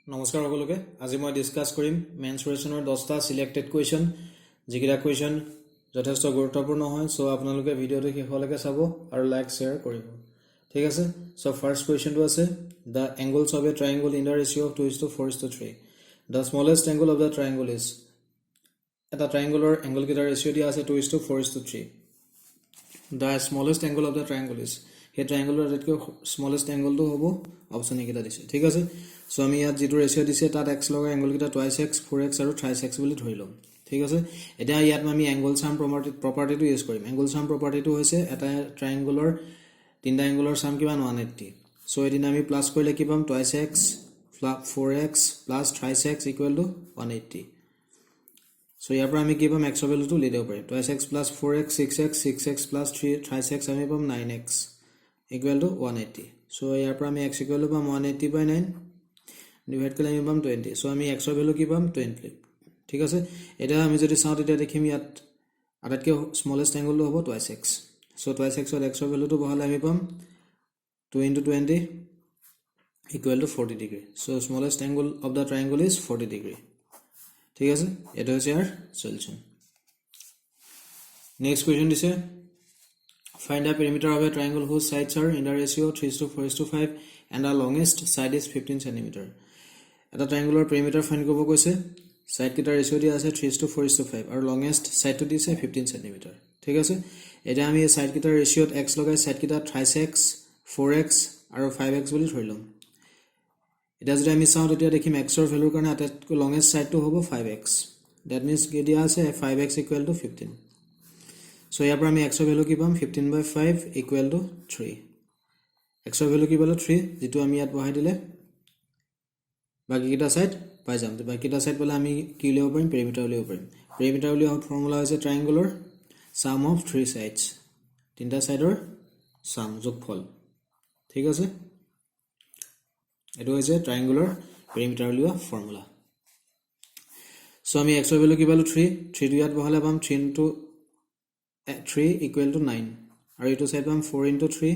নমস্কাৰ সকলোকে আজি মই ডিসকাস কৰিম মেনসুৰেশনৰ 10টা সিলেক্টেড কোৱেশ্চন যিকিটা কোৱেশ্চন যথেষ্ট গুৰুত্বপূৰ্ণ হয় সো আপোনালোকে ভিডিওটো শেষলৈকে চাব আৰু লাইক শেয়াৰ কৰিব ঠিক আছে সো ফাৰ্স্ট কোৱেশ্চনটো আছে the angles of a triangle in the ratio of 2:4:3 the smallest angle of the triangle is এটা ট্ৰায়াঙ্গলৰ এংগল কেইটাৰ ৰেশিও দিয়া আছে 2:4:3 the smallest angle of the triangle is हे ट्रायंगলৰ আটাইতকৈ স্মলেষ্ট এংগলটো হ'ব অপচন একেটা দিছে ঠিক আছে সো আমি ইয়াত যেটো ৰেশিও দিছে তাত x লগা এংগল কেইটা 2x 4x আৰু 3x বুলি ধৰি লম ঠিক আছে এটা ইয়াত আমি এংগল সাম প্ৰপাৰ্টিটো ইউজ কৰিম এংগল সাম প্ৰপাৰ্টিটো হৈছে এটা ট্ৰায়াঙ্গলৰ তিনটা এংগলৰ সাম কিমান 180 সো এদিন আমি প্লাস কৰিলে কি পাম 2x 4x 3x 180 সো ইয়াৰ পৰা আমি কি পাম x ভ্যালুটো লৈ দিব পাৰিম 2x 4x 6x 6x 3x আমি পাম 9x equal to 180 so ইয়াৰ পৰা আমি x equal to পাম 180/9 ডিভাইড কৰিলে আমি পাম 20 so আমি x ৰ ভ্যালু কি পাম 20 ঠিক আছে এটা আমি যদি চাও তেতিয়া দেখিম ইয়াত আটাইতকৈ স্মলেষ্ট এংগলটো হ'ব 2x so 2x ৰ x ৰ ভ্যালুটো বহালে আমি পাম 2 * 20 equal to 40 degree so smallest angle of the triangle is 40 degree ঠিক আছে এটা হচ্ছে আর সলিউশন নেক্সট কোয়েশ্চন দিছে find the perimeter of a triangle whose sides are in the ratio 3:4:5 and the longest side is 15 cm এটা triangular perimeter find কৰিব কৈছে side কেইটা ৰেশিও দিয়া আছে 3:4:5 আৰু longest side টো দিছে 15 cm ঠিক আছে এটা আমি সাইড কেইটা ৰেশিওত x লগাই সাইড কেইটা 3x 4x আৰু 5x বুলি ধৰি লম এটা যদি আমি চাও তেতিয়া দেখিম x ৰ ভ্যালুৰ কাৰণে আটাইতকৈ longest side টো হ'ব 5x that means কি দিয়া আছে 5x equal to 15 so ইয়াৰ পৰা আমি x ৰ ভ্যালু কি পাম 15/5 equal to 3 x ৰ ভ্যালু কি পালো 3 যেটো আমি ইয়াত বহাই দিলে বাকি কিটা সাইড পাই যাম বাকি কিটা সাইড পালে আমি কি উলিয়াব পাৰিম পেৰিমিটাৰ উলিয়াব পাৰিম পেৰিমিটাৰ উলিয়াবৰ ফৰ্মুলা হৈছে ট্ৰায়াঙ্গলৰ sum of 3 sides তিনটা সাইডৰ sum যোগফল ঠিক আছে এটো হৈছে ট্ৰায়াঙ্গলৰ পেৰিমিটাৰ উলিওৱা ফৰ্মুলা সো আমি x ৰ ভ্যালু কি পালো 3 3 টো ইয়াত বহালে পাম 3 * 3 equal to 9 আৰু এটো সাইড পাম 4 * 3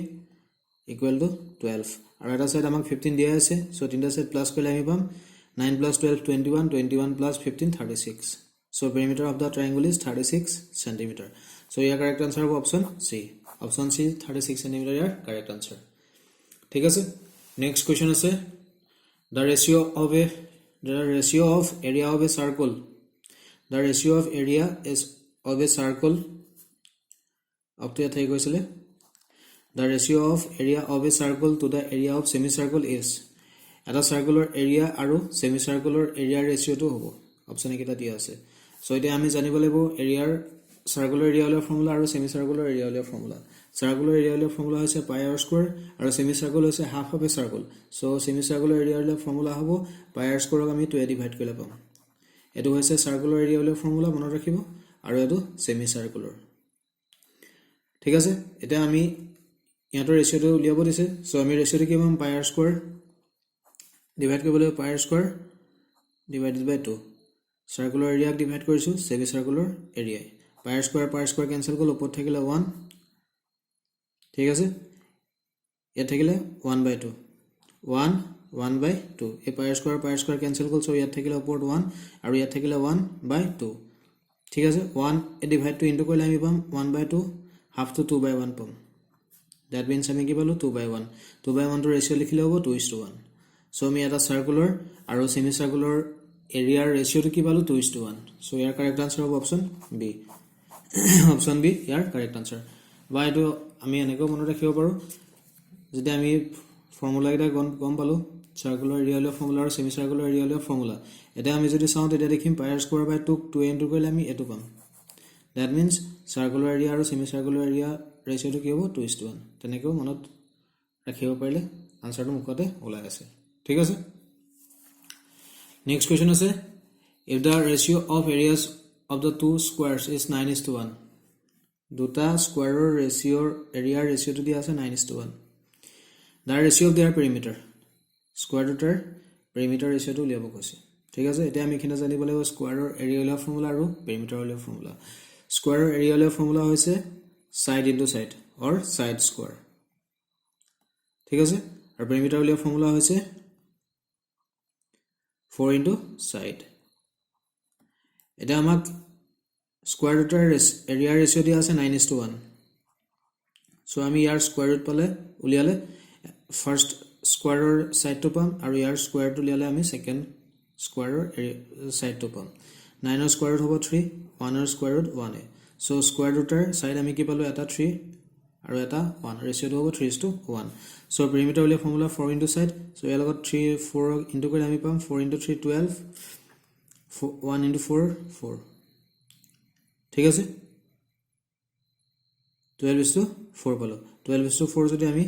equal to 12 আৰু এটা সাইড আমাক 15 দিয়া আছে সো তিনটা সাইড প্লাস কৰিলে আমি পাম 9 + 12 21 21 + 15 36 so perimeter of the triangle is 36 cm so your correct answer হবে option C 36 cm your correct answer ঠিক আছে next question আছে the ratio of area of a circle the ratio of area is of a circle up to এথাই কৈছিলে the ratio of area of a circle to the area of semicircle is এটা circular area আৰু সেমিসাৰ্কুলাৰ এৰিয়াৰ ৰেশিওটো হ'ব option একেটা দিয়া আছে so এটা আমি জানিব লাগিব এৰিয়াৰ সাৰ্কুলাৰ এৰিয়া উলিয়াৰ ফৰ্মুলা আৰু সেমিসাৰ্কুলাৰ এৰিয়া উলিয়াৰ ফৰ্মুলা সাৰ্কুলাৰ এৰিয়া উলিয়াৰ ফৰ্মুলা হৈছে পাই r স্কয়াৰ আৰু সেমিসাৰ্কুল হৈছে half of a circle so semicircular area উলিয়াৰ ফৰ্মুলা হ'ব পাই r স্কয়াৰক আমি 2 ডিভাইড কৰিলে পাম এটো হৈছে সাৰ্কুলাৰ এৰিয়া উলিয়াৰ ফৰ্মুলা মনত ৰাখিব আৰু এটো সেমিসাৰ্কুলাৰ ঠিক আছে এটা আমি ইয়াৰ ৰেশিওটো উলিয়াব দিছে সো আমি ৰেশিওটো কি পাম পাই r স্কয়াৰ ডিভাইড কৰিবলৈ পাই r স্কয়াৰ ডিভাইডেড বাই 2 সাৰ্কুলাৰ এৰিয়া ডিভাইড কৰিছো সেমিসার্কুলার এরিয়া পাই r স্কয়ার ক্যান্সেল করলে উপর থাকিলে 1 ঠিক আছে এ থাকিলে 1/2 1 1/2 এ পাই r স্কয়ার ক্যান্সেল করল সো ইয়াত থাকিলে উপর 1 আৰু ইয়াত থাকিলে 1/2 ঠিক আছে 1 এ ডিভাইড টু ইনটু কৰিলে আমি পাম 1/2 হাফ টু 2/1 পাম that means আমি কি পালো 2/1 2/1 টো ৰেশিও লিখিলে হ'ব 2:1 so আমি এটা সাৰ্কুলাৰ আৰু সেমিসাৰ্কুলাৰ এৰিয়াৰ ৰেশিওটো কি পালো 2:1 so ইয়াৰ কাৰেক্ট আনসাৰ হ'ব অপশন বি অপশন বি ইয়াৰ কাৰেক্ট আনসাৰ বা এটো আমি এনেকৈ মনত ৰাখিব পাৰো যদি আমি ফৰ্মুলা এটা গম পালো সাৰ্কুলাৰ এৰিয়া উলিয়াৰ ফৰ্মুলা আৰু সেমিসাৰ্কুলাৰ এৰিয়া উলিয়াৰ ফৰ্মুলা এটা আমি যদি চাও তেতিয়া দেখিম পাই r স্কয়াৰ বাই 2 ইনটু কৰিলে আমি এটো পাম that means সাৰ্কুলাৰ এৰিয়া আৰু সেমিসাৰ্কুলাৰ এৰিয়া ৰেশিওটো কি হ'ব 2:1 তেনেকৈ মনত ৰাখিব পাৰিলে আনসাৰটো মুখতে ওলাই আছে ঠিক আছে নেক্সট কোয়েশ্চন আছে if the ratio of areas of the two squares is 9:1 দুটা স্কয়াৰৰ এৰিয়াৰ ৰেশিওটো দিয়া আছে 9:1 the ratio of their perimeter square দুটাৰ perimeter ৰেশিওটো উলিয়াব কৈছে ঠিক আছে এতিয়া আমি কিনে জানিব লাগিব স্কয়াৰৰ এৰিয়া উলিওৱা ফৰ্মুলা আৰু perimeter উলিওৱা ফৰ্মুলা স্কয়াৰৰ এৰিয়া উলিওৱা ফৰ্মুলা হৈছে side into side or side square ঠিক আছে আৰু perimeter উলিওৱা ফৰ্মুলা হৈছে 4 into side. এটা আমাক স্কয়ার রুটের এরিয়া রেশিও দিয়া আছে 9:1. সো আমি ইয়ার স্কয়ার রুট পালে উলিয়ালে ফার্স্ট স্কয়াৰৰ সাইডটো পাম আৰু ইয়াৰ স্কয়াৰ টো উলিয়ালে আমি সেকেন্ড স্কয়াৰৰ সাইডটো পাম. 9 ৰ স্কয়াৰ ৰুট হ'ব 3, 1 ৰ স্কয়াৰ ৰুট 1. সো স্কয়াৰ ৰুটেৰ সাইড আমি কি পালো এটা 3 আৰু এটা 1. ৰেশিওটো হ'ব 3:1. সো পেৰিমিটাৰ উলিয়া ফৰ্মুলা 4 into side. সো ইয়াৰ লগত 3 4 ইনটু কৰি আমি পাম 4 into 3 12, 1 into 4 4. ঠিক আছে 12:4 পালো. 12:4 যদি আমি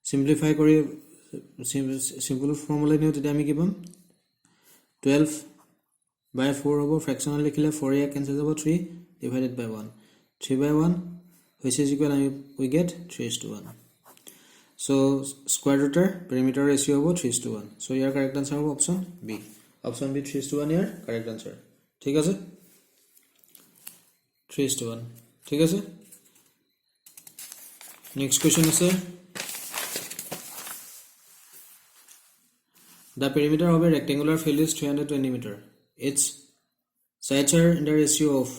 সিম্পলিফাই কৰি সিম্পল ফৰ্মুলা নিও তেতিয়া আমি কি পাম 12/4 হ'ব. ফ্ৰেকশনাল লিখিলে 4 এ কেনসেল যাব 3 divided by 1. 3/1 which is equal we get 3:1. So square root perimeter ratio hobo 3:1. So your correct answer hobo option B. Option B 3:1 here correct answer. ঠিক আছে 3:1. ঠিক আছে next question is the perimeter of a rectangular field is 320 meter. Its sides are in the ratio of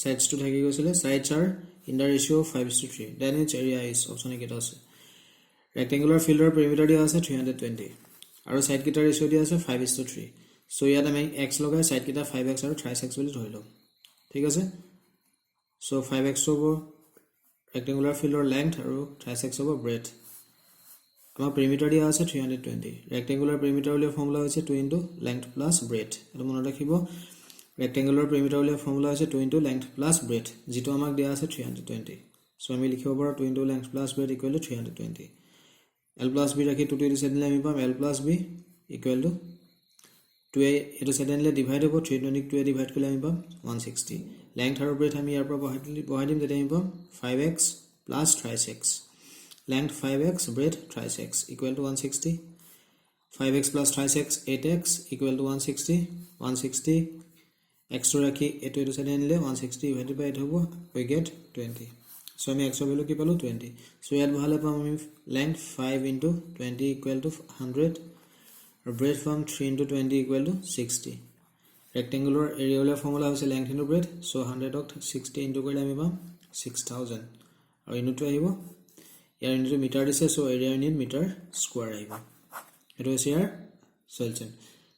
sides to thaki goisile sides are in the ratio of 5:3. Then its area is option ekita ase rectangular field or perimeter dia ase 320 aru side kita ratio dia ase 5:3. so yat ami x logai side kita 5x aru 3x boli thorilo. ঠিক আছে so 5x hobo rectangular field or length aru 3x hobo breadth. Amar perimeter dia ase 320. rectangular perimeter ule formula hoise 2 into length plus breadth. eto mone rakhibo rectangular perimeter ule formula hoise 2 into length plus breadth jito amak dia ase 320. so ami likhibo paro 2 into length plus breadth equal to 320. l plus b rakhi 2 to this side ami pam l plus b equal to 2a eto side le divide hobo 320 2a divide kole ami pam 160. length aru breadth ami yar pora bahai dim tete ami pam 5x plus 3x. length 5x breadth 3x equal to 160. 5x plus 3x 8x equal to 160. 160 x to rakhi eto side anile 160 divided by 8 hobo we get 20. so ami x value ki palo 20. so yat bhale pam ami length 5 into 20 equal to 100 or breadth from 3 into 20 equal to 60. rectangular area formula hoise length into breadth. so 100 ok 60 into kole ami pam 6000 aru unit to ahibo ইয়াৰ into metre দিছে so area unit metre square আহিব এটো হৈছে ইয়াৰ solution.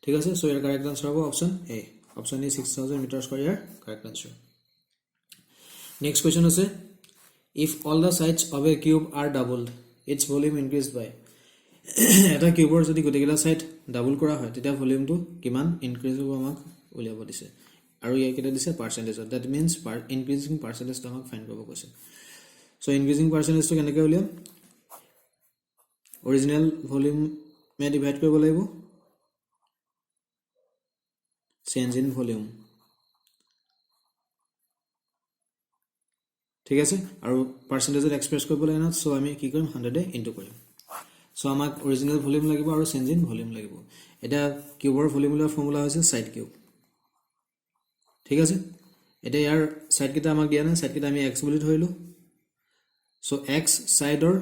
ঠিক আছে so ইয়াৰ correct answer হ'ব option A. Option A 6000 metre square ইয়াৰ কারেক্ট আনসার. নেক্সট কোয়েশ্চন আছে if all the sides of a cube are doubled its volume increased by. এটা কিউবৰ যদি গটেকিলা সাইড ডাবল কৰা হয় তেতিয়া ভলিউমটো কিমান ইনক্ৰিজ হ'ব আমাক উলিয়াব দিছে আৰু ইয়াৰ কেটা দিছে percentage. That means increasing percentage আমাক ফাইন্ড কৰিব কৈছে. so increasing percentage to keneke uliam original volume me divide koribo lagibo change in volume. ঠিক আছে আৰু পাৰ্সেন্টেজ এক্সপ্ৰেস কৰিব লাগে না. so আমি কি কৰিম 100 এ ইনটু কৰিম. so আমাক original volume লাগিব আৰু change in volume লাগিব. এটা কিউবৰ ভলিউমৰ ফৰ্মুলা হৈছে সাইড কিউব. ঠিক আছে এটা ইয়াৰ সাইড কিটা আমাক দিয়া না সাইড কিটা আমি x বুলি ধৰিলো. so x side or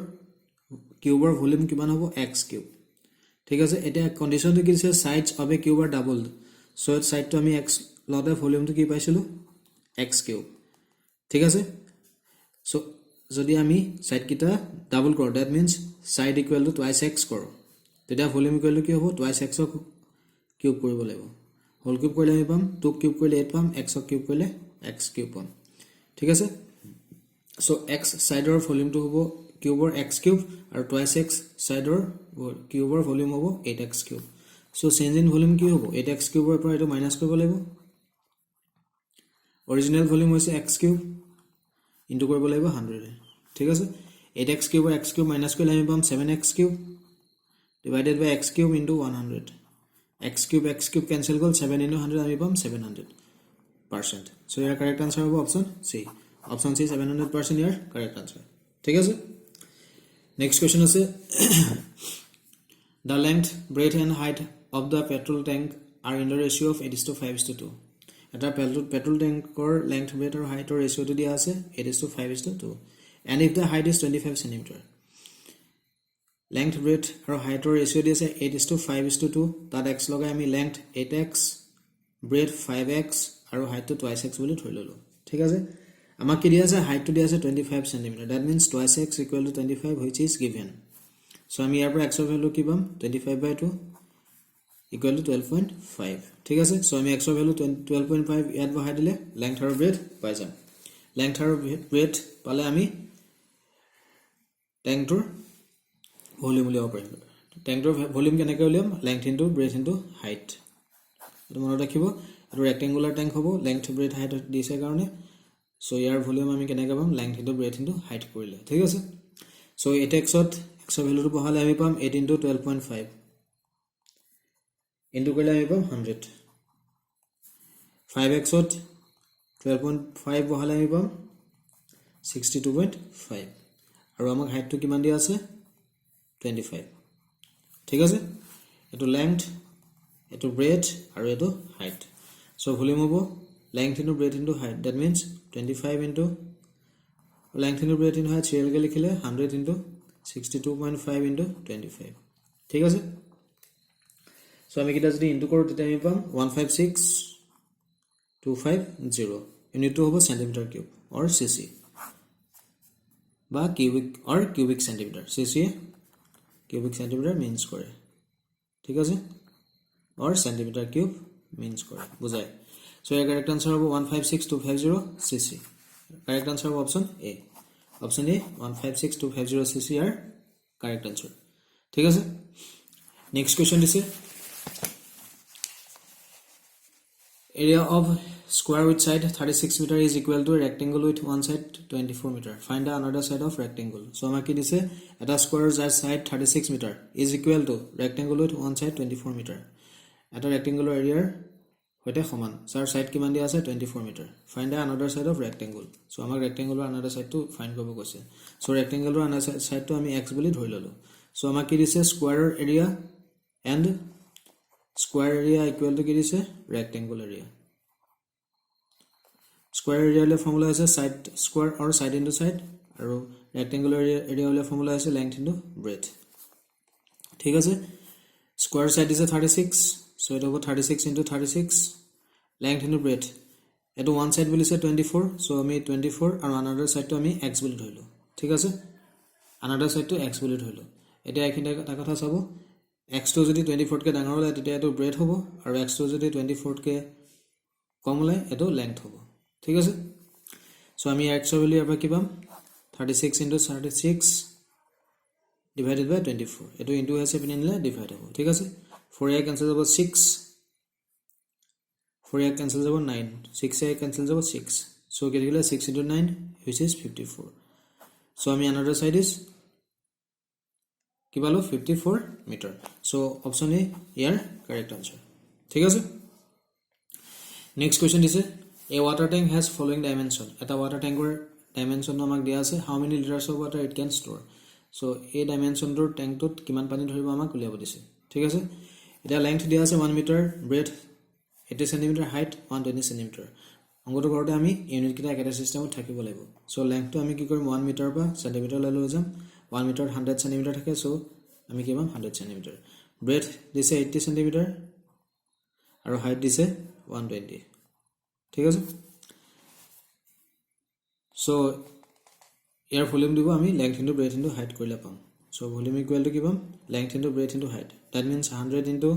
cube or volume kiman hobo x cube. ঠিক আছে এটা কন্ডিশন তো কি দিছে sides of a cube are doubled. so side to আমি x লতে volume to কি পাইছিলো x cube. ঠিক আছে so যদি আমি side কিটা ডাবল কৰো that means side equal to twice x কৰো তেতিয়া volume equal to কি হ'ব twice x cube কৰিব লাগিব. whole cube কৰিলে আমি পাম 2 cube কৰিলে 8 পাম x cube কৰিলে x cube পাম. ঠিক আছে so x side or volume to hobo cube or x cube or twice x side or cube or volume hobo 8x cube. so change in volume ki hobo 8x cube or pora eto minus koribo lagibo. original volume hoise x cube into koribo lagibo 100. ঠিক আছে 8x cube or x cube minus korle ami pam 7x cube divided by x cube into 100. x cube cancel gol 7 into 100 ami pam 700%. so your correct answer hobo option C. Option C 700% your correct answer. ঠিক আছে next question আছে the length breadth and height of the petrol tank are in the ratio of 8:5:2. এটা petrol tank or length breadth or height or ratio to দিয়া আছে 8:5:2 and if the height is 25 cm length breath আৰু হাইটৰ ratio' দি আছে 8:5:2 তাত x লগাই আমি length 8x breath 5x আৰু হাইটটো 2x বুলি ধৰি ললো ঠিক আছে আমাক কি দিয়া আছে হাইটটো দিয়া আছে 25 cm that means 2x equal to 25 which is given so আমি ইয়াৰ পৰা x ৰ ভ্যালু কি পাম 25/2 equal to 12.5 ঠিক আছে so আমি x ৰ ভ্যালু 12.5 ইয়াত বহাই দিলে লেংথ আৰু ব্ৰেথ পাই যাম লেংথ আৰু ব্ৰেথ পালে আমি ট্যাঙ্কটোৰ ভলিউম উলিয়াব পাৰিম ট্যাঙ্কটোৰ ভলিউম কেনেকৈ উলিয়াম length into breath into height এটো মনত ৰাখিব এটো ৰেক্টেঙ্গুলাৰ ট্যাঙ্ক হ'ব লেংথ ব্ৰেথ হাইট দিছে কাৰণে so ইয়াৰ ভলিউম আমি কেনেকৈ পাম length into breath into height কৰিলে ঠিক আছে so 8x ত x ৰ ভ্যালুটো বহালে আমি পাম 8 * 12.5 ইনটু কৰিলে আমি পাম 100 5x ত 12.5 বহালে আমি পাম 62.5 আৰু আমাক হাইটটো কিমান দিয়া আছে 25 ঠিক আছে এটো লেংথ এটো ব্ৰেথ আৰু এটো হাইট so ভলিউম হ'ব length into breadth into height that means 25 into length into breadth into height serial ke likhile 100 into 62.5 into 25 ঠিক আছে so আমি কিটা যদি ইনটু কৰো তেতিয়া আমি পাম 156,250 unit to hobo centimeter cube or cc বা cubic centimeter cc cubic centimeter means করে ঠিক আছে or centimeter cube means করে বুঝায় so your correct answer hobo 156,250 cc correct answer hobo option a 156,250 cc are correct answer ঠিক আছে next question দিছে area of square with side 36 meter is equal to a rectangle with one side 24 meter find the another side of rectangle so amar ki dise eta square যাৰ side 36 meter is equal to rectangle with one side 24 meter eta rectangular area হতে সমান যাৰ side কিমান দিয়া আছে 24 metre find the another side of rectangle so আমাক rectangular another side to find কৰিব কৈছে so rectangular another side to আমি x বুলি ধৰি ললো সো আমাক কি দিছে square area and square area equal to কি দিছে ৰেক্টেঙ্গুলাৰ এৰিয়া স্কয়াৰ এৰিয়া লে ফৰ্মুলা আছে side square or side into side আৰু ৰেক্টেঙ্গুলাৰ এৰিয়া লে ফৰ্মুলা আছে লেংথ ইনটু ব্ৰেথ ঠিক আছে square side is 36 so it over 36 into 36 length into breadth eto one side boli se 24 so ami 24 and another side to ami x boli dhorilu thik ase another side to x boli dhorilu eta ekhine ta kotha sabo x to jodi 24 ke dangor hole tete eto breadth hobo aru x to jodi 24 ke kom hole eto length hobo thik ase so ami x boli aba ki pam 36 into 36 divided by 24 eto into ase pinile divide hobo thik ase 4a cancel over 6 4a cancel over 9 6a cancel over 6 so get 6 into 9 which is 54 so ami another side is ki balo 54 meter so option a here correct answer thik ase next question is a water tank has following dimension eta water tank or dimension amak dia ase how many liters of water it can store so a dimension tor tank tot kiman pani dhoribo amak uliabo dise thik ase এটা length দিয়া আছে 1 metre breadth 80 centimetre height 120 centimetre অংগটো কৰতে আমি unit কিটা একেটা সিস্টেমত থাকিব লাগিব সো লেংথটো আমি কি কৰিম 1 মিটাৰ বা সেন্টিমিটাৰ লৈ যাম 1 মিটাৰ 100 সেন্টিমিটাৰ থাকে সো আমি কি পাম 100 সেন্টিমিটাৰ ব্ৰেথ দিছে 80 সেন্টিমিটাৰ আৰু হাইট দিছে 120 ঠিক আছে সো ইয়াৰ ভলিউম দিব আমি length into breath into height কৰিলে পাম so volume equal to give length into breadth into height that means 100 into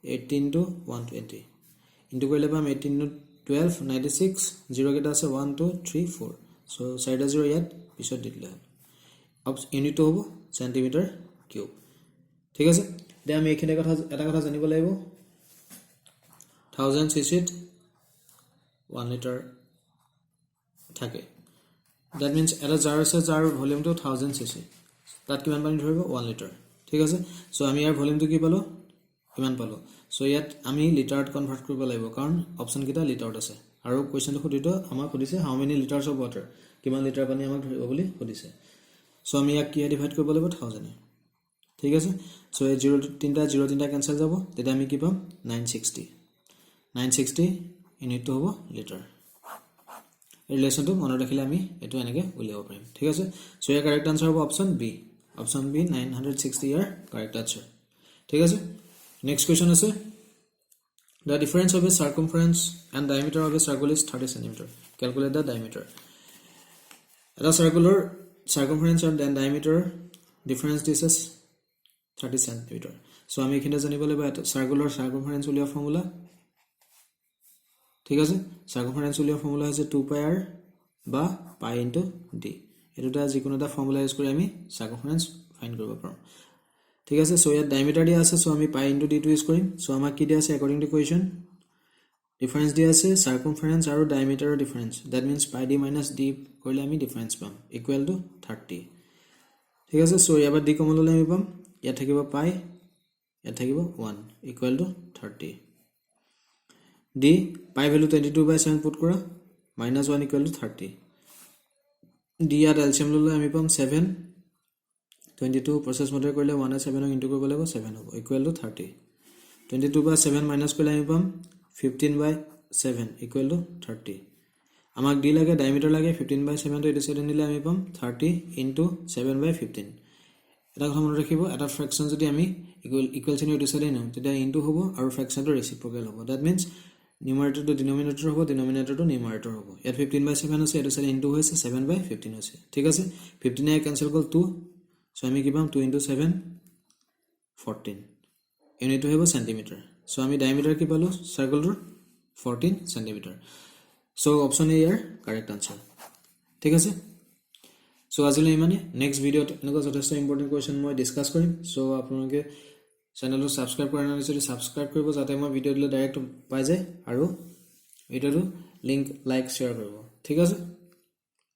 80 into 120 into koi lebam 18 into 12 96 0 keta ase 1 2 3 4 so side 0 yet pisot dile ab unit hobo centimeter cube thik ase de ami ekhine kotha eta kotha janibo laibo 1000 cc 1 liter thake that means eta jar ase jar volume to 1000 cc তাত কিমান পানী ধৰিব 1 litre ঠিক আছে so আমি ইয়াৰ ভলিউমটো কি পালো কিমান পালো সো ইয়াত আমি লিটাৰত কনভাৰ্ট কৰিব লাগিব কাৰণ অপচন কিটা লিটাৰত আছে আৰু কোৱেশ্চনটো খুদিটো আমাক খুদিছে হাউ মেনি লিটাৰছ অফ ওয়াটাৰ কিমান লিটাৰ পানী আমাক ধৰিব বুলি খুদিছে সো আমি ইয়াক কি ডিভাইড কৰিব লাগিব 1000 ঠিক আছে সো এই 0 কেনসেল যাব তেতিয়া আমি কি পাম 960 ইউনিটটো হ'ব লিটাৰ ৰিলেশনটো মনত ৰাখিলে আমি এটো এনেকে উলিয়াব পাৰিম ঠিক আছে সো ইয়াৰ কাৰেক্ট আনসাৰ হ'ব অপচন বি অপশন বি 960 ইয়াৰ কাৰেক্ট আনসাৰ ঠিক আছে নেক্সট কোৱেশ্চন আছে The difference of a circumference and diameter of a circle is 30 cm. Calculate the diameter. The circular circumference and then diameter difference this is 30 cm. So আমি এখানে জানিব লাগিব circular circumference উলিয়া formula ঠিক আছে circumference উলিয়া formula হৈছে 2 pi r বা pi into d এটোটা যিকোনো এটা ফর্মুলা ইউজ কৰি আমি circumference ফাইন্ড কৰিব পাৰোঁ ঠিক আছে সো ইয়াত ডায়ামিটাৰ দিয়া আছে সো আমি পাই ইনটু d টু ইউজ কৰিম সো আমাক কি দিয়া আছে অ্যাকৰ্ডিং টু কোয়েশ্চন ডিফাৰেন্স দিয়া আছে সাৰ্কামফাৰেন্স আৰু ডায়ামিটাৰৰ ডিফাৰেন্স দ্যাট মিন্স পাই d মাইনাস d কৰিলে আমি ডিফাৰেন্স পাম ইকুয়াল টু 30 ঠিক আছে সো ইয়াৰ d কমন ললে আমি পাম ইয়াত থাকিব পাই ইয়াত থাকিব 1 ইকুয়াল টু 30 d পাই ভ্যালু 22/7 পুট কৰা মাইনাস 1 ইকুয়াল টু 30 d ইয়াত এলসিএম ললে আমি পাম 7 22 process mode কৰিলে 1 আৰু 7 ইনটু কৰিব লাগিব 7 হ'ব ইকুয়াল টু 30 22/7 মাইনাস কৰিলে আমি পাম 15/7 ইকুয়াল টু 30 আমাক d লাগে ডায়ামিটাৰ লাগে 15/7 তো এটো সাইড নিলে আমি পাম 30 ইনটু 7/15 এটা কথা মনত ৰাখিব এটা ফ্ৰেকশন যদি আমি ইকুয়াল চিন এটো সাইড নিও তেতিয়া ইনটু হ'ব আৰু ফ্ৰেকশনটো ৰেচিপ্ৰকেল হ'ব that means numerator to denominator hobo denominator to numerator hobo ইয়াত 15/7 আছে এটো সাইড ইনটু হৈছে 7/15 হৈছে ঠিক আছে 15 এ ক্যান্সেল গল 2 so আমি কি পাম 2 into 7 14 ইউনিট হইব সেন্টিমিটার so আমি ডায়ামিটার কি পালো সাৰ্কেলৰ 14 centimetre so option A year correct answer ঠিক আছে so আজিলৈ ইমানে নেক্সট ভিডিওত এনেকুৱা যথেষ্ট ইম্পৰ্টেন্ট কোৱেশ্চন মই ডিসকাস কৰিম so আপোনালোকে চেনেলটো সাবস্ক্ৰাইব কৰা নাই যদি সাবস্ক্ৰাইব কৰিব যাতে মই ভিডিও দিলে ডাইৰেক্ট পাই যায় আৰু ভিডিওটো লিংক লাইক শেয়াৰ কৰিব ঠিক আছে